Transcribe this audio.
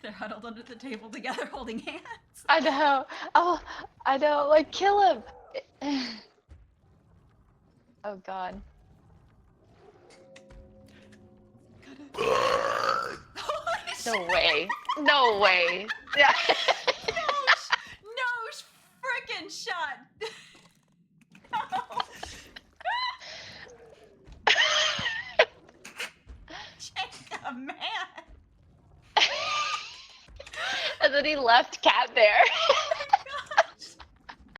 They're huddled under the table together, holding hands. I know. Oh, I know. Like, kill him. Oh God. No way. No way. Yeah. No frickin' shot. No. Jacob, man. And then he left Cat there.